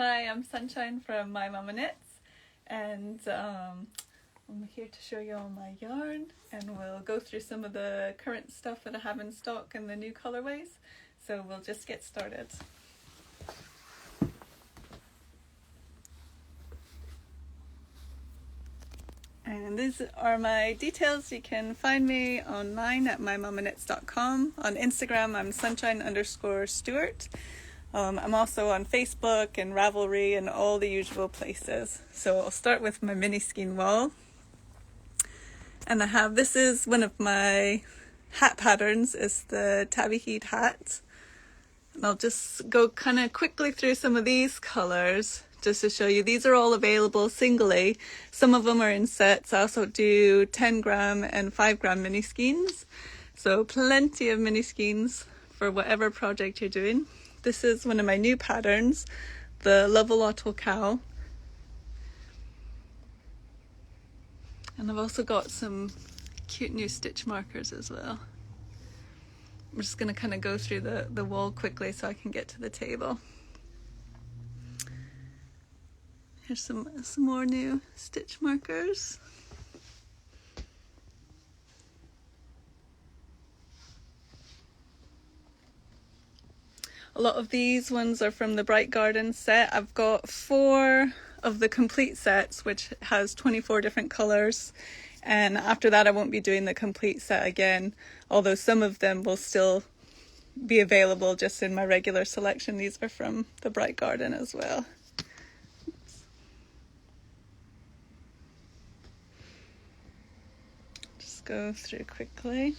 Hi, I'm Sunshine from My Mama Knits, and I'm here to show you all my yarn, and we'll go through some of the current stuff that I have in stock and the new colorways. So we'll just get started. And these are my details. You can find me online at mymamaknits.com. On Instagram, I'm sunshine_Stewart. I'm also on Facebook and Ravelry and all the usual places. So I'll start with my mini skein wall. And this is one of my hat patterns, is the tabby heat hat. And I'll just go kind of quickly through some of these colors just to show you. These are all available singly. Some of them are in sets. I also do 10 gram and 5 gram mini skeins. So plenty of mini skeins for whatever project you're doing. This is one of my new patterns, the Lovelotto cow. And I've also got some cute new stitch markers as well. I'm just going to kind of go through the wall quickly so I can get to the table. Here's some more new stitch markers. A lot of these ones are from the Bright Garden set. I've got 4 of the complete sets, which has 24 different colours. And after that, I won't be doing the complete set again, although some of them will still be available just in my regular selection. These are from the Bright Garden as well. Oops. Just go through quickly.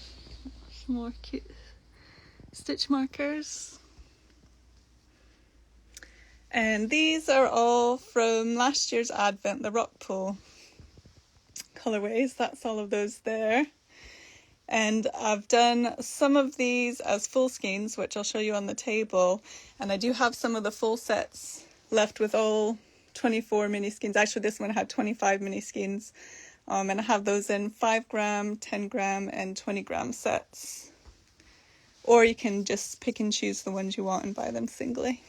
Some more cute stitch markers. And these are all from last year's Advent, the rock pool colorways. That's all of those there. And I've done some of these as full skeins, which I'll show you on the table. And I do have some of the full sets left with all 24 mini skeins. Actually, this one had 25 mini skeins. And I have those in 5 gram, 10 gram, and 20 gram sets. Or you can just pick and choose the ones you want and buy them singly.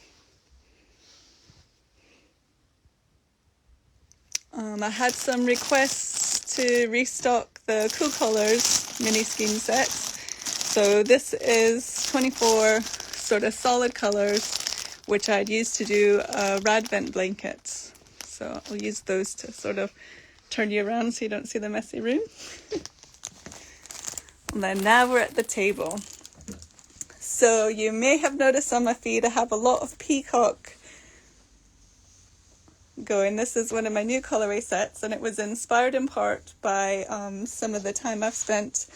I had some requests to restock the Cool Colors mini skein sets. So this is 24 sort of solid colors, which I'd used to do a Radvent blanket. So I'll use those to sort of turn you around so you don't see the messy room. And then now we're at the table. So you may have noticed on my feed I have a lot of peacock going. This is one of my new colorway sets, and it was inspired in part by some of the time I've spent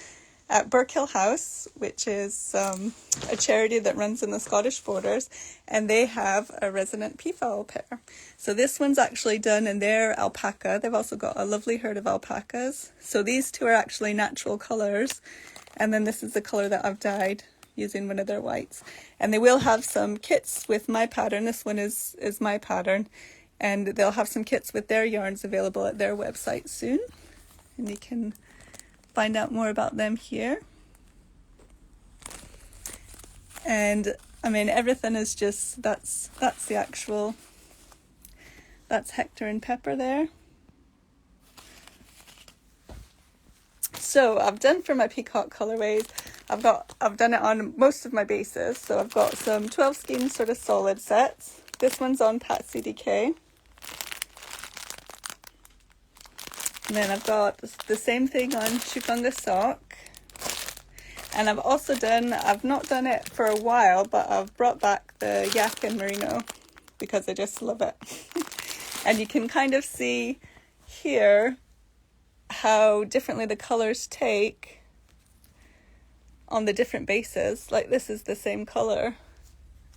at Burkill House, which is a charity that runs in the Scottish borders, and they have a resident peafowl pair. So this one's actually done in their alpaca. They've also got a lovely herd of alpacas. So these two are actually natural colors, and then this is the color that I've dyed using one of their whites. And they will have some kits with my pattern. This one is my pattern. And they'll have some kits with their yarns available at their website soon. And you can find out more about them here. And I mean, everything is just, that's the actual, that's Hector and Pepper there. So I've done for my peacock colorways, I've done it on most of my bases. So I've got some 12 skein sort of solid sets. This one's on Patsy DK. And then I've got the same thing on Chufunga sock. And I've also I've not done it for a while, but I've brought back the yak and merino because I just love it. And you can kind of see here how differently the colors take on the different bases. Like this is the same color.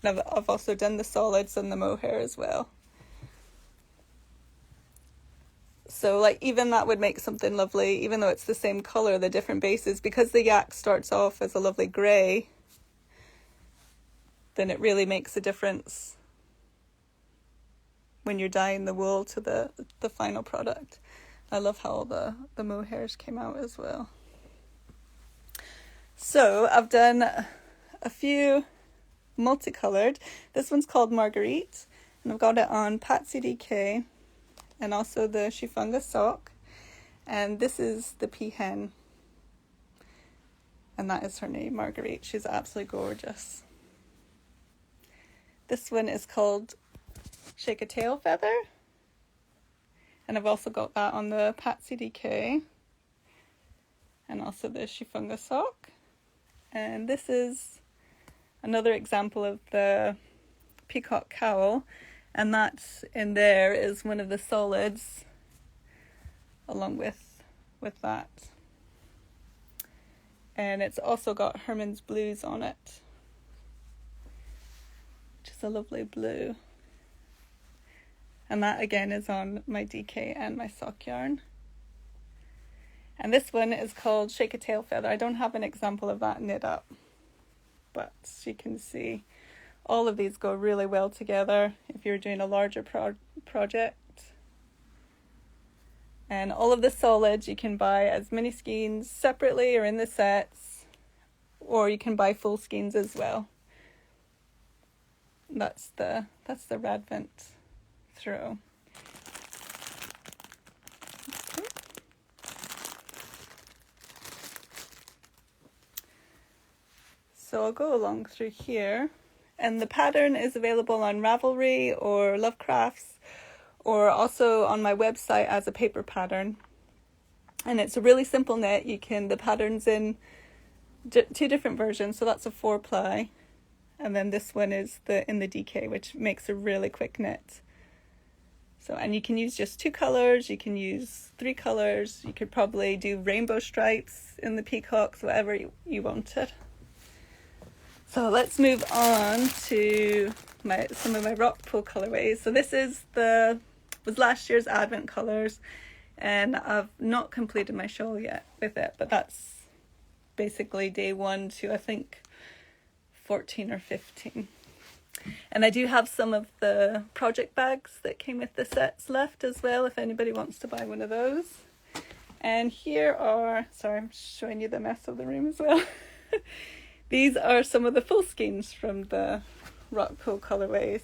And I've also done the solids and the mohair as well. So like even that would make something lovely, even though it's the same color, the different bases, because the yak starts off as a lovely grey, then it really makes a difference when you're dyeing the wool to the final product. I love how all the mohairs came out as well. So I've done a few multicolored. This one's called Marguerite, And I've got it on Patsy DK and also the Shifunga sock. And this is the peahen. And that is her name, Marguerite. She's absolutely gorgeous. This one is called Shake a Tail Feather. And I've also got that on the Patsy DK. And also the Shifunga sock. And this is another example of the peacock cowl. And that in there is one of the solids along with that. And it's also got Herman's Blues on it, which is a lovely blue. And that again is on my DK and my sock yarn. And this one is called Shake a Tail Feather. I don't have an example of that knit up, but you can see all of these go really well together if you're doing a larger project. And all of the solids you can buy as mini skeins separately or in the sets, or you can buy full skeins as well. That's the Radvent throw. Okay. So I'll go along through here, and the pattern is available on Ravelry or Lovecrafts, or also on my website as a paper pattern. And it's a really simple knit. The pattern's in two different versions, so that's a 4-ply, and then this one is in the DK, which makes a really quick knit. So, and you can use just 2 colors, you can use 3 colors, you could probably do rainbow stripes in the peacocks, whatever you wanted. So let's move on to some of my rock pool colorways. So this was last year's Advent colors, and I've not completed my shawl yet with it, but that's basically day 1 to I think 14 or 15. And I do have some of the project bags that came with the sets left as well, if anybody wants to buy one of those. And here are, sorry, I'm showing you the mess of the room as well. These are some of the full skeins from the rock pool colorways.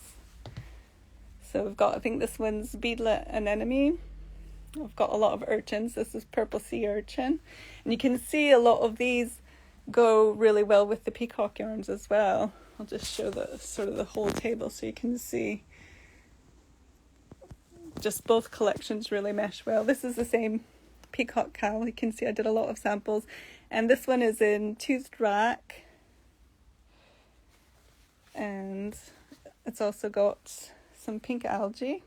So we've got, I think this one's Beadlet Anemone. I've got a lot of urchins. This is Purple Sea Urchin. And you can see a lot of these go really well with the peacock yarns as well. I'll just show the whole table so you can see. Just both collections really mesh well. This is the same peacock cowl. You can see I did a lot of samples. And this one is in Toothed Rack. And it's also got some pink algae.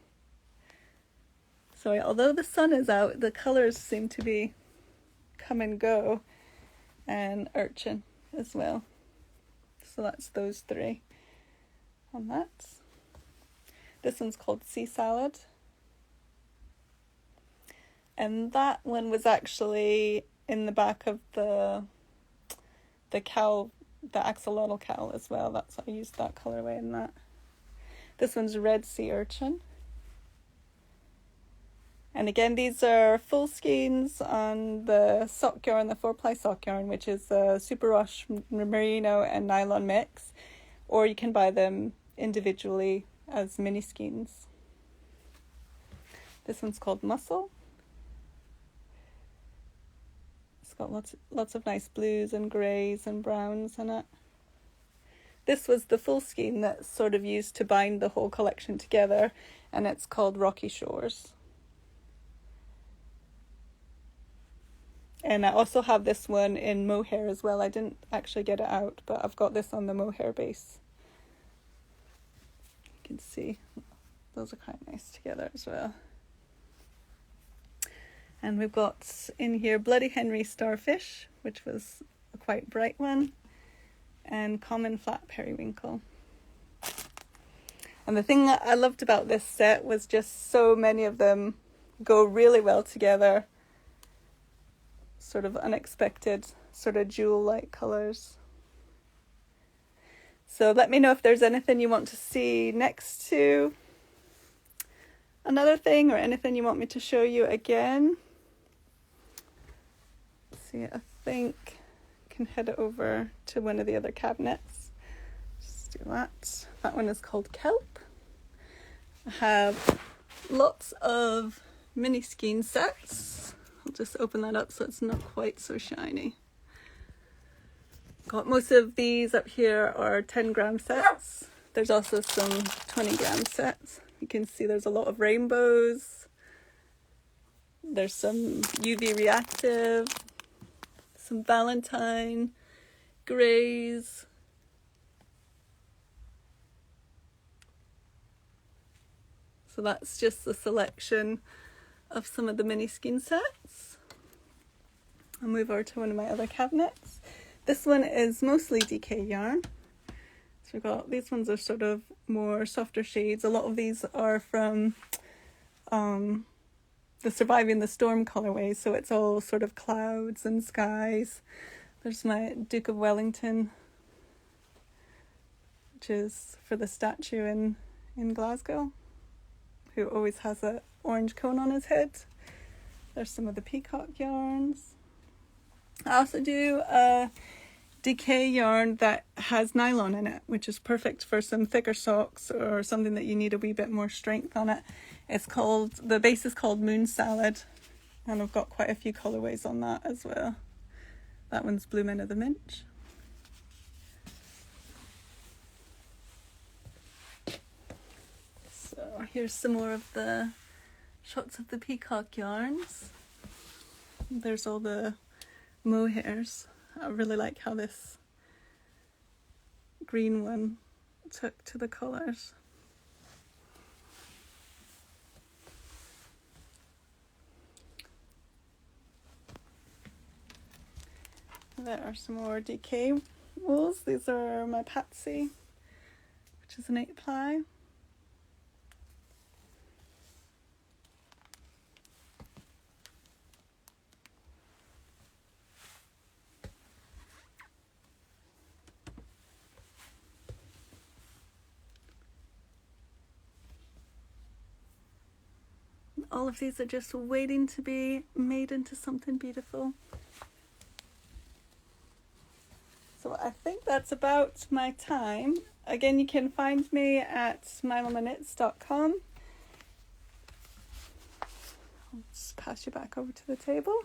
So although the sun is out, the colours seem to be come and go. And urchin as well. So that's those 3 on that. This one's called Sea Salad. And that one was actually in the back of the cowl, the axolotl cowl as well. That's I used that colorway in that. This one's Red Sea Urchin. And again, these are full skeins on the sock yarn, the 4-ply sock yarn, which is a superwash merino and nylon mix, or you can buy them individually as mini skeins. This one's called Mussel. It's got lots of nice blues and greys and browns in it. This was the full skein that's sort of used to bind the whole collection together, and it's called Rocky Shores. And I also have this one in mohair as well. I didn't actually get it out, but I've got this on the mohair base. You can see those are quite nice together as well. And we've got in here Bloody Henry Starfish, which was a quite bright one, and Common Flat Periwinkle. And the thing that I loved about this set was just so many of them go really well together. Sort of unexpected, sort of jewel-like colours. So let me know if there's anything you want to see next to another thing, or anything you want me to show you again. Let's see, I think I can head over to one of the other cabinets. Just do that. That one is called Kelp. I have lots of mini skein sets. I'll just open that up so it's not quite so shiny. Got most of these up here are 10-gram sets. There's also some 20-gram sets. You can see there's a lot of rainbows. There's some UV reactive, some Valentine, greys. So that's just the selection of some of the mini skein sets. I'll move over to one of my other cabinets. This one is mostly DK yarn. So we've got, these ones are sort of more softer shades. A lot of these are from the Surviving the Storm colorway, so it's all sort of clouds and skies. There's my Duke of Wellington, which is for the statue in Glasgow, who always has an orange cone on his head. There's some of the peacock yarns. I also do a DK yarn that has nylon in it, which is perfect for some thicker socks or something that you need a wee bit more strength on it. It's called, the base is called Moon Salad, and I've got quite a few colorways on that as well. That one's Blue Men of the Minch. So here's some more of the shots of the peacock yarns. There's all the mohairs. I really like how this green one took to the colours. There are some more DK wools. These are my Patsy, which is an 8-ply. All of these are just waiting to be made into something beautiful. So I think that's about my time. Again, you can find me at mymamaknits.com. I'll just pass you back over to the table.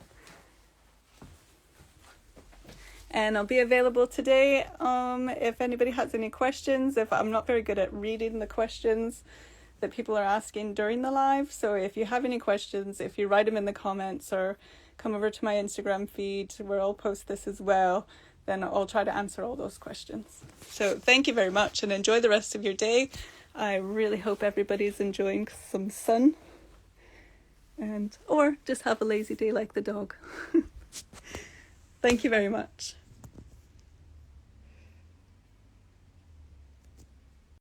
And I'll be available today if anybody has any questions. If I'm not very good at reading the questions that people are asking during the live. So if you have any questions, if you write them in the comments or come over to my Instagram feed where I'll post this as well, then I'll try to answer all those questions. So thank you very much and enjoy the rest of your day. I really hope everybody's enjoying some sun, or just have a lazy day like the dog. Thank you very much.